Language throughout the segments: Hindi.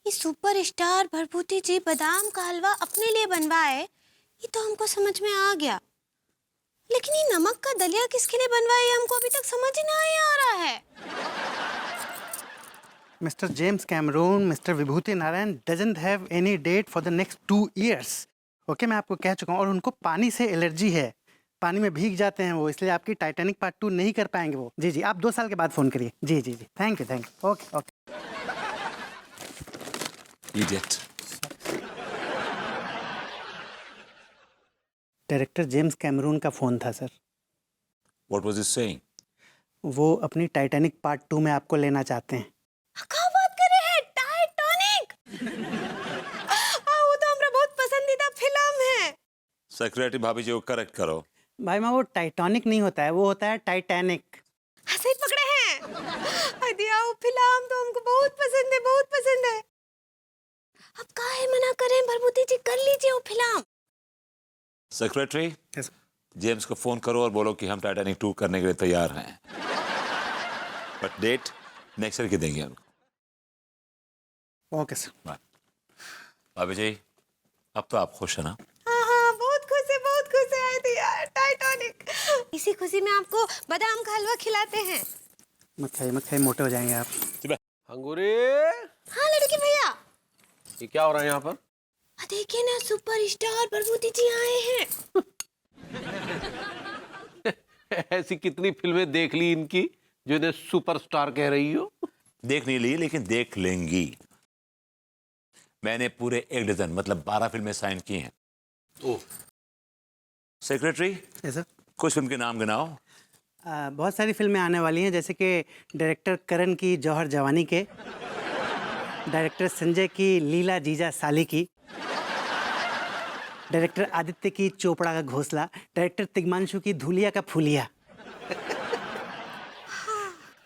ये सुपर स्टार भरभूति जी बादाम का हलवा अपने लिए बनवाए, ये तो हमको समझ में आ गया, लेकिन ये नमक का दलिया किसके लिए बनवाया ये हमको अभी तक समझ ही नहीं आ रहा है। Mister James Cameron, mister Vibhuti Narayan doesn't have any date for the next 2 years। Okay, मैं आपको कह चुका हूँ। और उनको पानी से एलर्जी है, पानी में भीग जाते हैं वो, इसलिए आपकी टाइटैनिक पार्ट 2 नहीं कर पाएंगे वो। जी जी, आप 2 साल के बाद फ़ोन करिए। जी जी जी, thank you, okay okay. Idiot. Director James Cameron का फ़ोन था sir. What was he saying? वो अपनी टाइटैनिक पार्ट 2 में आपको लेना चाहते हैं। क्या बात कर रहे हैं? टाइटैनिक? वो तो हमारा बहुत पसंदीदा फिल्म है। सेक्रेटरी भाभी जी को करेक्ट करो। भाई माँ, वो टाइटैनिक नहीं होता है, वो होता है टाइटैनिक। सही पकड़े हैं। दिया, वो फिल्म तो हमको बहुत पसंद है, बहुत पसंद है। अब काहे मना करें भरभूति जी, कर लीजिए वो फिल्म। सेक्रेटरी, yes, जेम्स को फोन करो और बोलो कि हम टाइटैनिक 2 करने के लिए तैयार हैं। बट डेट नेक्स्ट ईयर की देंगे उनको। Okay sir. भाभी जी, अब तो आप खुश है ना? हाँ हाँ, बहुत खुश है, बहुत खुश है। आई थी यार टाइटैनिक। इसी खुशी में आपको बादाम का हलवा खिलाते हैं। मत खाइए, मोटे हो जाएंगे आप। अंगूरी, हाँ लड़के भैया। ये क्या हो रहा है यहाँ पर? देखिए ना, सुपर स्टार भरभूति जी आए हैं। ऐसी कितनी फिल्में देख ली इनकी जो इन्हें सुपरस्टार कह रही हो? देख नहीं ली, लेकिन देख लेंगी। मैंने पूरे 1 डजन मतलब 12 फिल्में साइन की हैं। ओह, यस सेक्रेटरी, सर। कुछ फिल्म के नाम गिनाओ। बहुत सारी फिल्में आने वाली हैं, जैसे कि डायरेक्टर करण की जौहर जवानी के, डायरेक्टर संजय की लीला जीजा साली की, डायरेक्टर आदित्य की चोपड़ा का घोंसला, डायरेक्टर तिग्मांशु की धूलिया का फूलिया।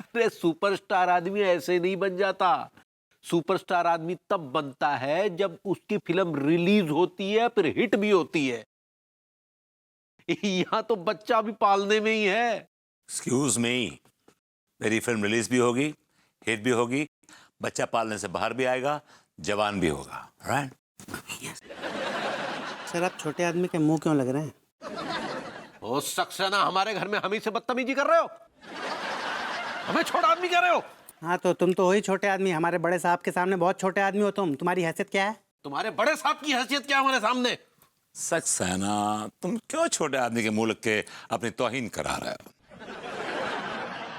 अरे सुपरस्टार आदमी ऐसे नहीं बन जाता। सुपरस्टार आदमी तब बनता है जब उसकी फिल्म रिलीज होती है, फिर हिट भी होती है। यहाँ तो बच्चा भी पालने में ही है। एक्सक्यूज मी, मेरी फिल्म रिलीज भी होगी, हिट भी होगी, बच्चा पालने से बाहर भी आएगा, जवान भी होगा, राइट? सर, आप छोटे आदमी के मुंह क्यों लग रहे हैं? हो सक्सेना, हमारे घर में हम ही से बदतमीजी कर रहे हो? हमें छोटा आदमी कह रहे हो? हाँ, तो तुम तो वही छोटे आदमी, हमारे बड़े साहब के सामने बहुत छोटे आदमी हो तुम। तुम्हारी हैसियत क्या है? तुम्हारे बड़े साहब की हैसियत क्या है हमारे सामने? सक्सेना, तुम क्यों छोटे आदमी के मुंह लग के अपनी तौहीन करा रहे हो?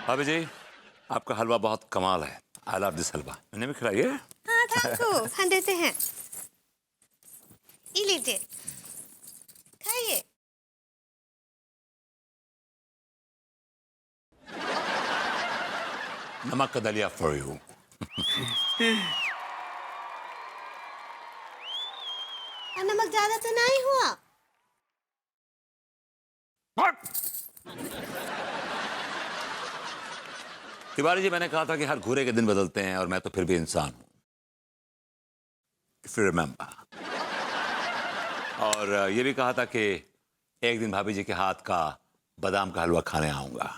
भाभी जी, आपका हलवा बहुत कमाल है। आई लव दिस हलवा। मैंने भी खिलाइए। हाँ थैंक यू, हाँ देते हैं। ये लीजिए, खाइए। नमक का दलिया फॉर यू। नमक ज्यादा तो नहीं हुआ? तिवारी जी, मैंने कहा था कि हर घूरे के दिन बदलते हैं, और मैं तो फिर भी इंसान हूं। If you remember। और ये भी कहा था कि एक दिन भाभी जी के हाथ का बादाम का हलवा खाने आऊंगा।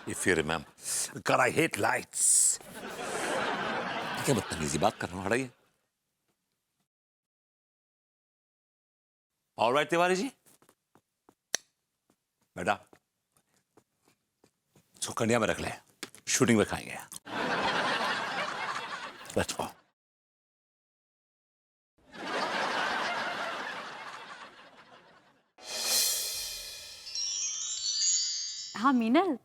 If you remember। God, I hate lights। क्या बदतमीजी बात कर रहा हूँ, हटाइए। All right, तिवारी जी, बेटा इसको कंडिया में रख ले, शूटिंग में खाएंगे। Let's go। हाँ मीनल,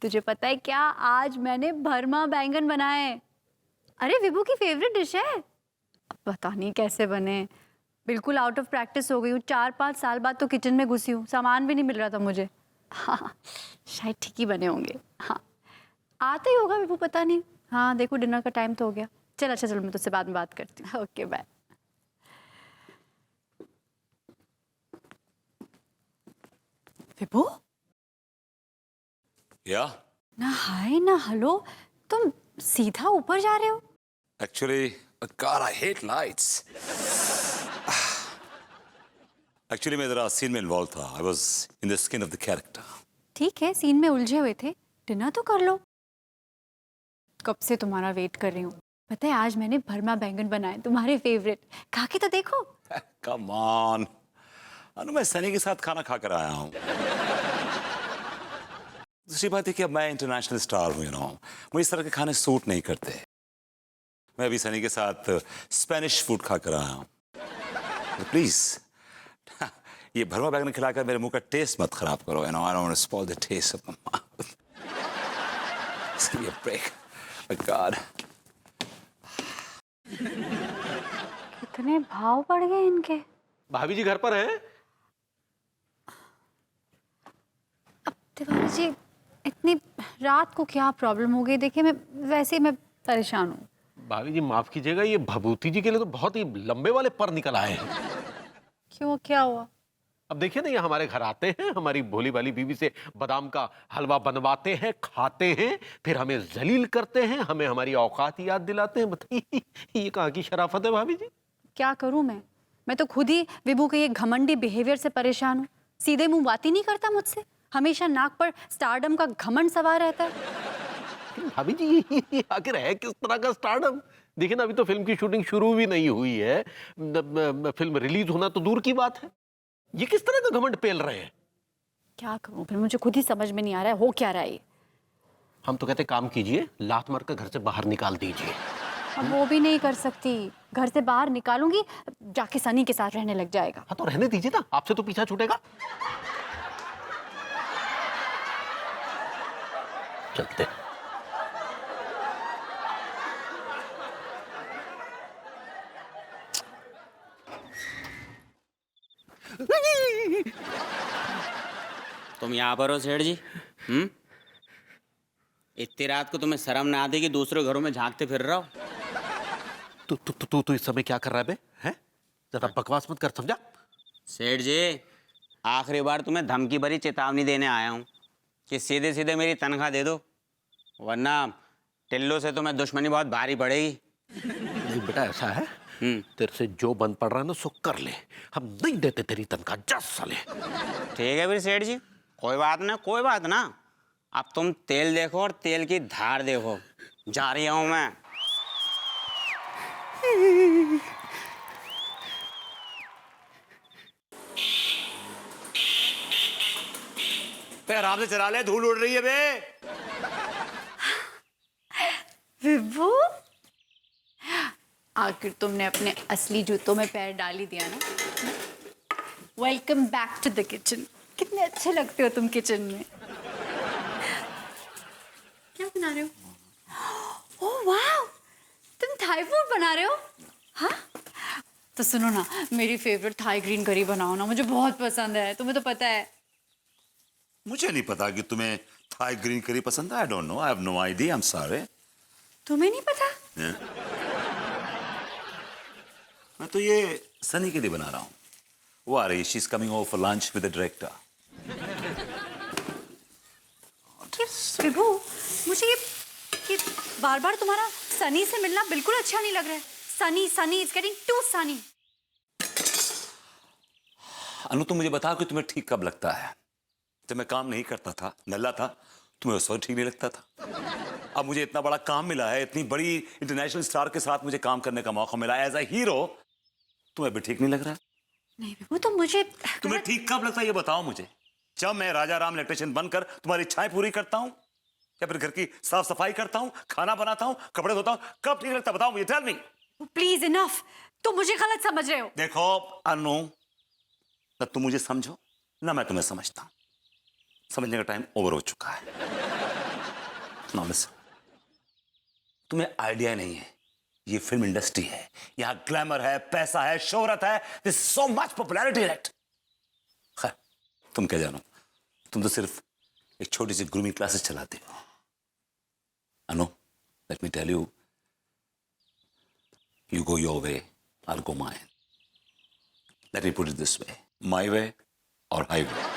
तुझे पता है क्या, आज मैंने भरमा बैंगन बनाए। अरे विभू की फेवरेट डिश है। अब पता नहीं कैसे बने, बिल्कुल आउट ऑफ प्रैक्टिस हो गई हूँ। 4-5 साल बाद तो किचन में घुसी हूँ, सामान भी नहीं मिल रहा था मुझे। हाँ शायद ठीक ही बने होंगे। हाँ आता ही होगा विभू, पता नहीं। हाँ देखो, डिनर का टाइम तो हो गया। चल अच्छा, चलो मैं तुझसे बाद में बात करती हूँ। Okay bye. विभू, या ना हाय ना हेलो, तुम सीधा ऊपर जा रहे हो? Actually, God, I hate lights। Actually मैं जरा सीन में इन्वॉल्व था। I was in the skin of the character। ठीक है, सीन में उलझे हुए थे, डिनर तो कर लो। कब से तुम्हारा वेट कर रही हूँ। पता है आज मैंने भरमा बैंगन बनाए, तुम्हारे फेवरेट। खा के तो देखो। कम ऑन अनु, मैं सनी के साथ खाना खाकर आया हूँ। दूसरी बात है कि अब मैं इंटरनेशनल स्टार हूँ, मुझे इस तरह के खाने सूट नहीं करते। मैं अभी सनी के साथ स्पेनिश फूड खाकर आया हूँ। तो प्लीज ये भरवा बैंगन खिलाकर मेरे मुंह का टेस्ट मत खराब करो। I don't want to spoil the taste of my mouth. Just give me a break. My God. कितने भाव बढ़ गए इनके। भाभी जी घर पर हैं? अब तिवारी जी इतनी रात को क्या प्रॉब्लम हो गई? देखिए मैं वैसे ही मैं परेशान हूँ। भाभी जी माफ कीजिएगा, ये भभूति जी के लिए तो बहुत ही लंबे वाले पर निकल आए हैं। क्यों, क्या हुआ? अब देखिए ना, ये हमारे घर आते हैं, हमारी भोली वाली बीवी से बादाम का हलवा बनवाते हैं, खाते हैं, फिर हमें जलील करते हैं, हमें हमारी औकात याद दिलाते हैं। बताइए ये कहाँ की शराफत है भाभी जी? क्या करूं मैं तो खुद ही विभू के ये घमंडी बिहेवियर से परेशान हूँ। सीधे मुंह बात ही नहीं करता मुझसे, हमेशा नाक पर स्टारडम का घमंड सवार रहता है। भाभी जी ये आखिर है किस तरह का स्टारडम? देखिए ना, अभी तो फिल्म की शूटिंग शुरू भी नहीं हुई है, फिल्म रिलीज होना तो दूर की बात है। ये किस तरह का घमंड पेल रहे हैं? क्या करूं फिर, मुझे खुद ही समझ में नहीं आ रहा है हो क्या रहा है ये। हम तो कहते काम कीजिए, लात मार कर घर से बाहर निकाल दीजिए। अब वो भी नहीं कर सकती, घर से बाहर निकालूंगी जाके सनी के साथ रहने लग जाएगा। हाँ तो रहने दीजिए ना, आपसे तो पीछा छूटेगा। चलते। तुम यहाँ पर हो सेठ जी? इतनी रात को तुम्हें शर्म ना आती कि दूसरे घरों में झांकते फिर रहे हो? तू इस समय क्या कर रहा है बे? हैं? ज्यादा बकवास मत कर, समझा? सेठ जी, आखिरी बार तुम्हें धमकी भरी चेतावनी देने आया हूँ कि सीधे सीधे मेरी तनख्वाह दे दो, वरना टिल्लो से तुम्हें दुश्मनी बहुत भारी पड़ेगी। नहीं बेटा, ऐसा है, तेरे से जो बन पड़ रहा है ना सो कर ले, हम नहीं देते तेरी तनख्वाह। जा साले। ठीक है फिर सेठ जी, कोई बात ना, कोई बात ना। अब तुम तेल देखो और तेल की धार देखो। जा रही हूँ मैं। पे आराम से चला ले, धूल उड़ रही है बे। विभू, आखिर तुमने अपने असली जूतों में पैर डाल ही दिया ना। Welcome back to the kitchen. कितने अच्छे लगते हो तुम किचन में। क्या बना रहे हो? ओह वाह, तुम थाई फूड बना रहे हो? हाँ तो सुनो ना, मेरी फेवरेट थाई ग्रीन करी बनाओ ना, मुझे बहुत पसंद है, तुम्हें तो पता है। मुझे नहीं पता कि तुम्हें थाई ग्रीन करी पसंद है। I don't know, I have no idea, I am sorry. तुम्हें नहीं पता? मैं तो ये सनी के लिए बना रहा हूँ। वो आ रही, she is coming over for lunch with the director. Vibhu, मुझे ये बार बार तुम्हारा सनी से मिलना बिल्कुल अच्छा नहीं लग रहा है। Sunny sunny it's getting too sunny. Anu, तुम मुझे बताओ कि तुम्हें ठीक कब लगता है? जब मैं काम नहीं करता था, नल्ला था, तुम्हें उस वक्त ठीक नहीं लगता था। अब मुझे इतना बड़ा काम मिला है, इतनी बड़ी इंटरनेशनल स्टार के साथ मुझे काम करने का मौका मिला है एज अ हीरो, तुम्हें भी ठीक नहीं लग रहा? नहीं विभू, तो मुझे तुम्हें ठीक कब लगता है ये बताओ मुझे। जब मैं राजा राम इलेक्ट्रिशियन बनकर तुम्हारी इच्छाएं पूरी करता हूं, या फिर घर की साफ सफाई करता हूं, खाना बनाता हूं, कपड़े धोता हूं, कब ठीक लगता है बताओ मुझे, टेल मी। प्लीज इनफ, तुम मुझे गलत समझ रहे हो। देखो अनु, ना तुम मुझे समझो ना मैं तुम्हें समझता हूं। समझने का टाइम ओवर हो चुका है। नाउ लिसन, तुम्हें आइडिया नहीं है, ये फिल्म इंडस्ट्री है, यहां ग्लैमर है, पैसा है, शोहरत है, this so much popularity in it. खैर, तुम क्या जानो, तुम तो सिर्फ एक छोटी सी ग्रूमिंग क्लासेस चलाते हो। Anu, let me tell you, you go your way, I'll go mine. Let me put it this way, my way or highway.